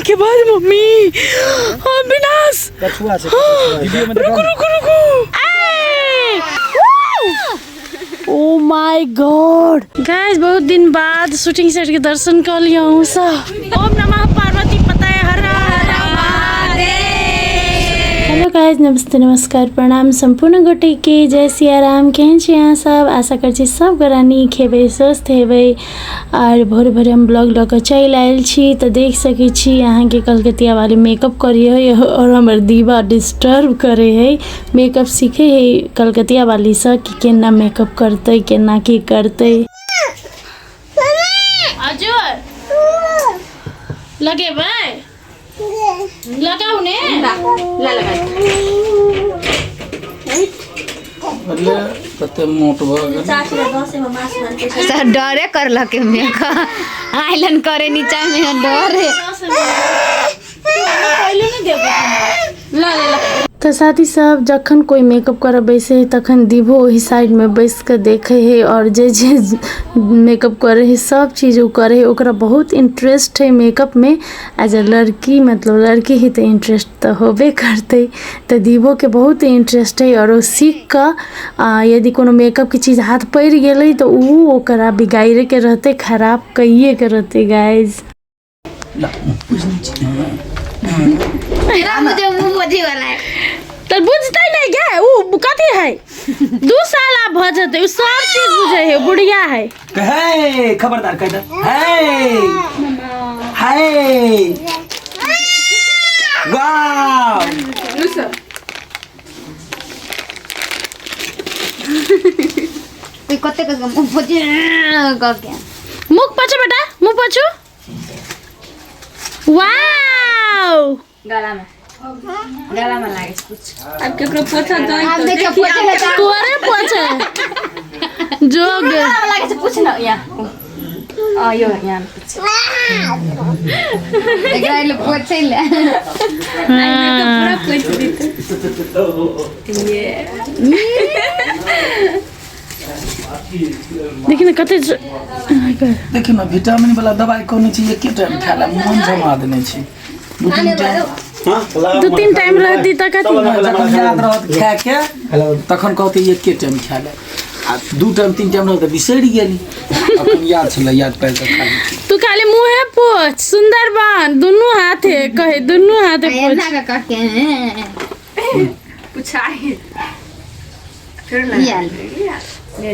के बाद मम्मी विनाश ओ माय गॉड गाइस, बहुत दिन बाद शूटिंग सेट के दर्शन कर लिया हूँ सब। ओम नमः पार्वती पताये हर हर महादेव। हेलो गाइस, नमस्ते नमस्कार प्रणाम संपूर्ण गोटे के जय सिया राम। केहन छी अहाँ सब? आशा कर छी सब गोरा नीक हेबै, स्वस्थ हेबै। और भोरे भोरे हम ब्लॉग लऽ कऽ चलि आयल छी तऽ देख सकै छी अहाँ के कलकतिया वाले मेकअप करिए है और हमर दीवा डिस्टर्ब करे है। मेकअप सीखे है कलकतिया वाली से कि केना मेकअप करते, केना की करते। अजय लगे भाई लगाऊ ने ला लगा कते मोट भ गेल सर डरे करल के में आइलन करे नीचा में डरे तो साथी सब जखन कोई मेकअप कर बैसे है तखन दीवो वही साइड में बैस के देखे है और जे मेकअप करे है सब चीज़ वो करे है। ओकरा बहुत इंटरेस्ट है मेकअप में। एज ए लड़की मतलब लड़की ही तो इंटरेस्ट तो होबे करते, तो दीवो के बहुत इंटरेस्ट है और वो सीख का यदि कोनो मेकअप की चीज़ हाथ पड़ गई तो वो ओकरा बिगाड़े के रहते, खराब कहिए के रहते गाइज। मुझे मुंह बुझे वाला है तो बुझते नहीं क्या वो कथी है 2 साल आप भ जते उ सब चीज बुझे है, बुढ़िया है। हे खबरदार कह दे हे हाय वाओ कोई कते का मुंह बुझे का क्या मुख पछो बेटा, मुंह पछो। वाओ गला में लागे कुछ। अब केकरो पोछा दई आप तो देखिए पोछे तोरे पछे जोग गला में लागे से पूछ ना या यो यहाँ पूछ एकरा ले पोछे ले पूरा पोछ देते ये देखिए ना कते देखिए ना विटामिन वाला दवाई कोनो चीज एक टाइम खा ला मन जमा देने छी 2-3 टाइम रहती त कथी जखन याद रहत खा के तखन कहते एक टाइम खा ले आ 2 टाइम 3 टाइम रहत बिसरि गेली अपन याद छले याद पाइ के खा ली। तू खाली मुंहे पोछ सुंदर बन दोनों हाथे कहे दोनों हाथे पोछ ना का के पुछाए फिर या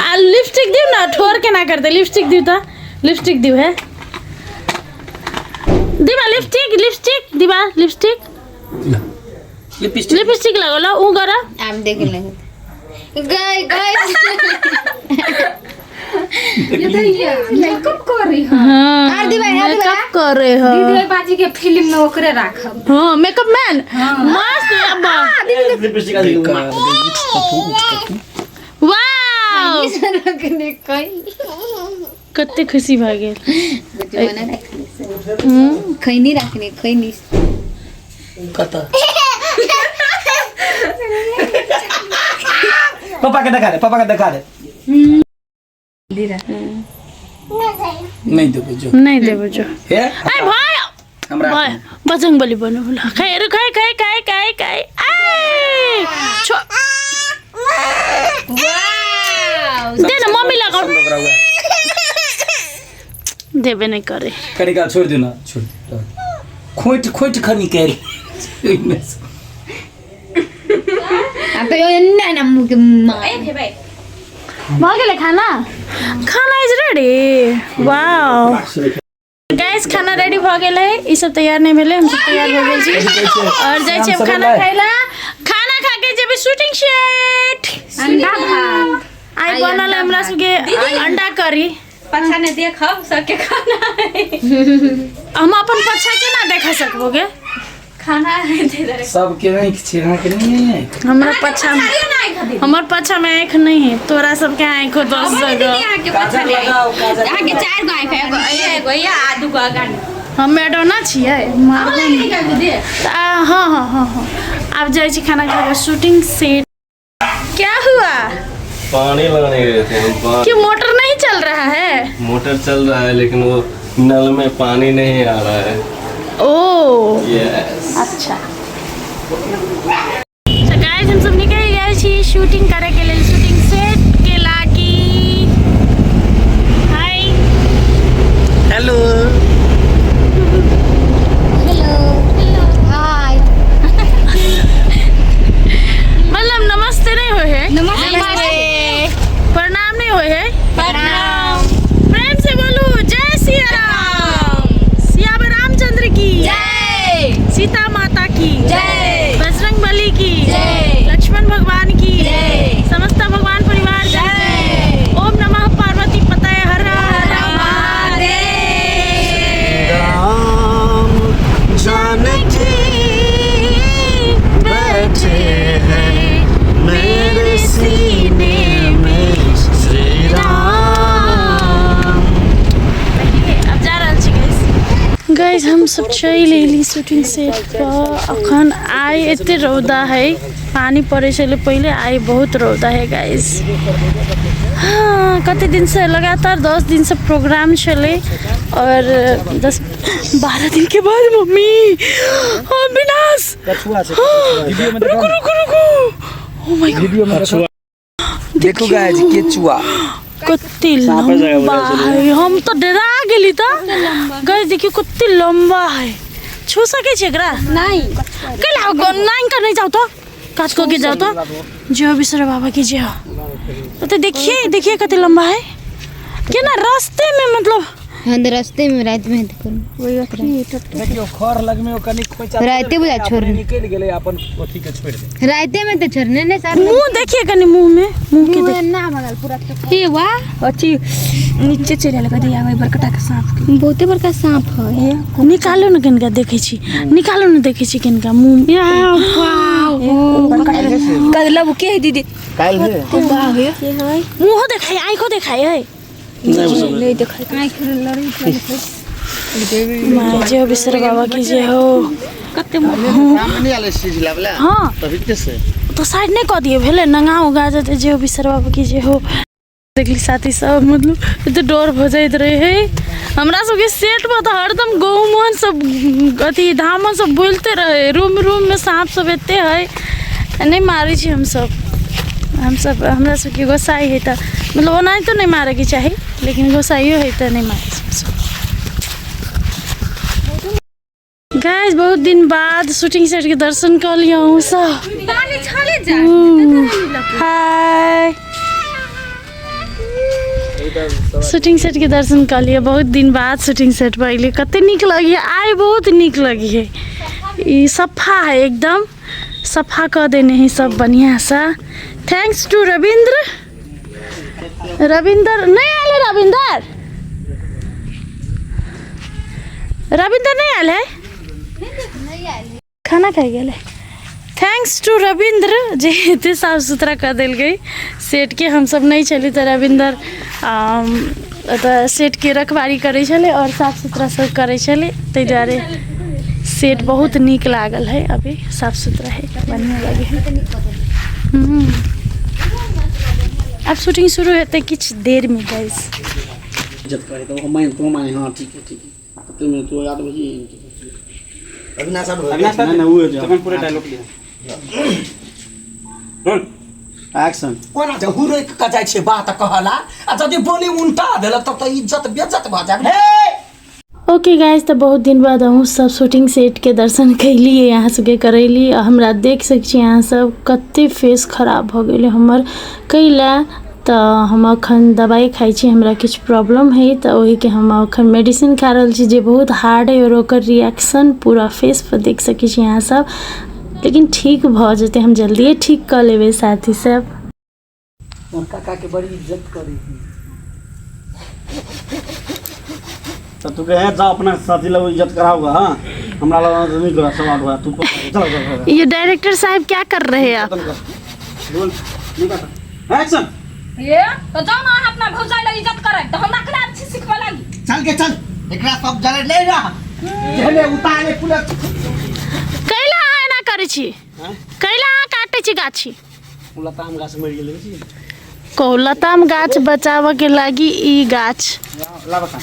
आ लिपस्टिक दियो ना, ठोर के ना करते। लिपस्टिक दियो ता लिपस्टिक दियो है दीवा लिपस्टिक दीवा लिपस्टिक लिपस्टिक लगा लो ऊ करा आप देख लेंगे गाय मेकअप कर रही है। हां आर दीवा मेकअप कर रहे हो दीदी बाजी के फिल्म में ओकरे राखब। हां मेकअप मैन मस्त अब्बा वाओ रखने कोई कते खुशी भ गेल। बना रखने खैनी रखने खैनी कता पापा के दिखा दे दीरा नहीं देबो जो हे ए भाई हमरा भाई बजरंग बली बनो बोला खाए खाए ए छो दे ना मम्मी लगाओ देबे नहीं करे कनिका छोड़ देना छोड़ खोट खनी कर अब यो ना मुंह के ए भाई भागेले खाना इज रेडी। वाओ गाइस खाना रेडी भ गेलै, ई सब तैयार नहीं भेले, हम सब तैयार हो गेल छी और जाय छी खाना खाइला। खाना खा के जेबे शूटिंग सेट। अंडा भात आई बनल हमरा सबके अंडा करी। पछा ने देखब सबके खाना है। हम अपन पछा केना देखा सकबोगे? खाना है दे दे सबके नहीं छिहा के नहीं हमरा पछा हमर पछा में आँख नहीं है, तोरा सबके आँख हो 10 जगह। यहाँ के पछा ले यहाँ के 4 गो आँख है, एगो या आदू गो गान हम मैडोना छियै मार दे। हां अब जाय छी खाना खा के शूटिंग सेट। क्या हुआ? पानी लगाने गए थे हम। क्यों मोटर नहीं चल रहा है? मोटर चल रहा है लेकिन वो नल में पानी नहीं आ रहा है। ओ Yes. अच्छा तो गाइस हम सब निकल गए छी शूटिंग करे के लेल शूटिंग सेट के लागी हाय हेलो हाय मतलब नमस्ते नहीं होए है नमस्ते प्रणाम नहीं होए है प्रणाम प्रेम से बोलो जय सिया राम सियावर रामचंद्र की जय सीता माता की जय बजरंग बली की जय लक्ष्मण भगवान की जय समस्त भगवान परिवार जय ओम नमः पार्वती पतये हर हर महादेव राम जानकी बैठे हैं मेरे सीने में श्री राम। अब जा रहल छी गाइस हम सब चलि एली शूटिंग सेट पर अखन आइ एते रौदा है पानी पड़े चले पहले आई बहुत रौदा है गाइस हाँ कते दिन से लगातार 10 दिन से प्रोग्राम चले और 10-12 दिन के बाद मम्मी हाँ विनाश रुको रुको रुको ओह माय गॉड देखो गाइस केचुआ कत्ती लंबा है हम तो डरा गेली त गाइस देखियो कत्ती लंबा है छू सके छै एकरा नहीं केला नाइन का नहीं जाओ तो काट को के जाओ तो जो बिसरा बाबा की जय हो तो देखिए कत्ती लंबा है के ना रास्ते में मतलब हम रास्ते में रात में देखियो खर लग में कनी खोचा राते बुझा छोड़ निकल गेले अपन ओथी के छोड़ दे राते में तो छोड़ने ने साथ मुंह देखिए कनी मुंह के देख ना भगल पूरा हे वाह अच्छी नीचे चले लगा दिया भाई बरकटा के सांप के बहुते बड़का सांप है निकालो न किनका देखे छी निकालो न देखे छी किनका मुंह कदला बुके है दीदी काल है मुंह देखाई आंखों देखाई है नहीं देखा माँ जय बिसरा बाबा की जय हो कते सामने वाले चीज लावला हाँ तभी कैसे तो साइड नहीं कह दिए भेले नंगा उगा जाते जय बिसरा बाबा की जय हो देखली साथी सब मतलब इतना डर हो जाइत रहे है हमरा सबके सेट पर तो हरदम गौ मोहन सब अथी धामन सब बोलते रहे रूम में सांप सब एते है नहीं मारे छी हम सब हमरा सबके गोसाई है तो मतलब ओना तो नहीं मारे के चाही लेकिन गोसाइयो है तो नहीं मारे गाइस बहुत दिन बाद शूटिंग सेट के दर्शन कर लिया हूँ सब पानी छले जा हाय शूटिंग सेट के दर्शन कर लिए बहुत दिन बाद शूटिंग सेट पर अलिए कते निक लगी है आइ बहुत निक लगी है ये सफा है एकदम सफा कर देने हैं सब बढ़िया सा थैंक्स टू रविंद्र नहीं आले रविंद्र नहीं आले खाना खाई गए थैंक्स टू रविंद्र जे एते साफ सुथरा कर दिल गई सेट के हम सब नहीं चली तो रविंद्र सेट के रखवारी करे छले और साफ सुथरा सब करे छले ताहि दुआरे सेट बहुत नीक लागल है अभी साफ सुथरा है बढ़िया लगे है अब शूटिंग शुरू होते कुछ देर में गाइस इज्जत करे तो मैं हां ठीक है तुम्हें तो याद बजी अविनाश ना वो तकन पूरे डायलॉग लिया रोल एक्शन कोना जे हुरे का जाय छे बात कहला आ जदि बोली उल्टा देलक तब तो इज्जत बेइज्जत भ जाय ओके गाइस तो बहुत दिन बाद हम सब शूटिंग सेट के दर्शन कैली यहाँ सबके करैली हमरा देख सकै यहाँ सब कते फेस खराब भ गेले हमर कैला तो हम अखन दवाई खाई छी हमरा किछ प्रॉब्लम है तो वही के हम अखन मेडिसिन खा रहल छी जे बहुत हार्ड है और ओकर रिएक्शन पूरा फेस पर देख सकै छी यहाँ सब लेकिन ठीक भ जते हम जल्दी ठीक कर लेबे साथी सब काका के बड़ी इज्जत करी तो तू कहे जा अपना साथी लोग इज्जत कराओगा हां हमरा लोग नहीं करा सवाल हुआ तू चल ये डायरेक्टर साहब क्या कर रहे हैं आप बोल निकाल एक्शन ये तो जाओ ना अपना भौजाई लग इज्जत करे तो हमरा कला अच्छी सिखवा लागी चल के चल एकरा सब जले ले जा जेने उतारे पुलिस कैला है ना करे छी कैला काटे छी गाछी लताम गाछ मर गेल छी को लताम गाछ बचाव के लागी ई गाछ ला बता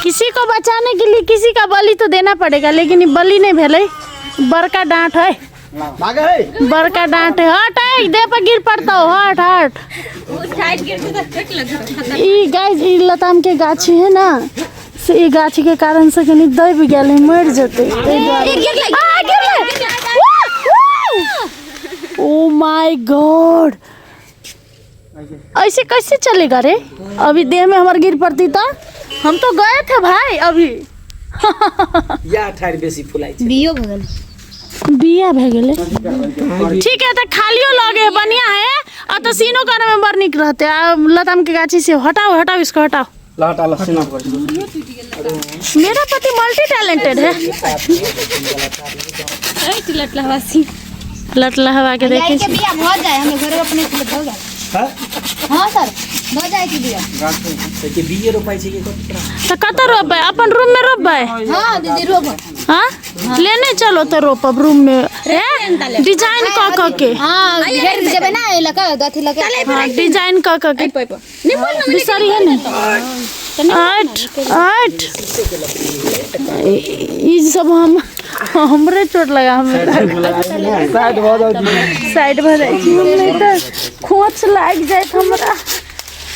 किसी को बचाने के लिए किसी का बलि तो देना पड़ेगा, लेकिन ये बलि नहीं भेले, बड़का डांट है, बड़का डांट है। हट है, देह पर गिर पड़ता हो, हट हट। ई गाइस ई लताम के गाछी है ना, से ई गाछी के कारण से कनी दब गेले, मर जते। ओ माय गॉड, ऐसे कैसे चलेगा रे? अभी देह में हमार गिर पड़ती तो हम तो गए थे भाई अभी। या ठाड़ बेसी फुलाई छै, बियो भगल बिया भे गेले। ठीक है, तो खालियो लगे बढ़िया है, और तो सीनो करे में बड़ निक रहते। लताम के गाछी से हटाओ हटाओ, इसको हटाओ। लहटा लसीना कर। मेरा पति मल्टी टैलेंटेड है। लटला हवा के देखे के बिया हो जाए, हमें घर अपने से हो जाए। हां हां सर, हो जाए की बिया। के बीए रोपाई छै के तो कत रोपे? अपन रूम में रोपबे? हां दीदी रोप। हाँ लेने चलो तो रोपब रूम में, डिजाइन क के। हां घेर देबे ना, ए लगा अथी लगा। हाँ डिजाइन क के। बिसरी है ना 8 ई सब हम हमरे चोट लगा, हमें साइड भ जाऊ जी, साइड भ जाई छी, हम नहीं तो खोच लाग जाए हमरा।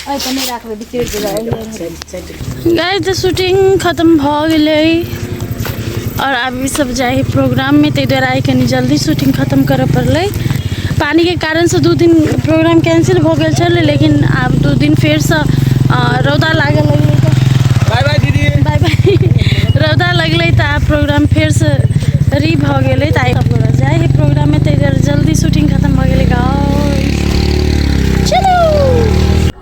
ओए तने राखबे बिचेर दे। गाइस तो शूटिंग खत्म भ गेलै और अभी सब जाए प्रोग्राम में, तो इधर आए कनी जल्दी शूटिंग खत्म करे पड़लै। पानी के कारण से 2 दिन प्रोग्राम कैंसिल हो गेल छलै, लेकिन अब 2 दिन फिर से रौदा लागे लगलै। बाय बाय दीदी, बाय बाय। रौदा लगलै तो आप प्रोग्राम फिर से री भ गेलै, तो सब गोरा जाए प्रोग्राम में, तो इधर जल्दी शूटिंग खत्म भ गेलै। चलो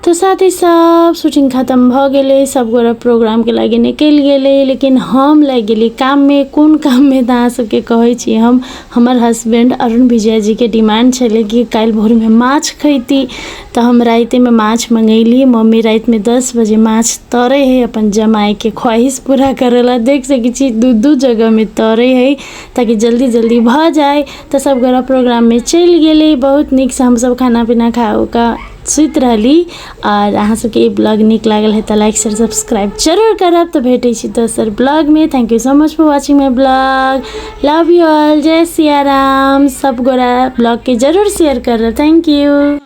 तो साथ ही सब शूटिंग खत्म भ गेलै, सब गोरा प्रोग्राम के लागे निकल गेलै, लेकिन हम लग गेली काम में। कौन काम में तो अहाँ सबके कहै छी हम, हमर हस्बैंड अरुण विजय जी के डिमांड छलै कि काल्हि भोर में माछ खैती, तो हम राते में माछ मंगैली। मम्मी रात में 10 बजे माछ तरे है, अपन जमाई के ख्वाहिश पूरा करेला। देख सकै छी 2 जगह में तरे है, ताकि जल्दी जल्दी भ जाए। तो सब गोरा प्रोग्राम में चल गेलै, बहुत निक से हम सब खाना पीना खाओ का सुत रहली। और अहाँ सबके ई ब्लॉग निक लागल है तो लाइक शेयर सब्सक्राइब जरूर करब। तो भेटै छी दोसर ब्लॉग में। Thank you so much for watching my blog. Love you all, जय सिया राम। सब गोरा ब्लॉग के जरूर शेयर करब। Thank you.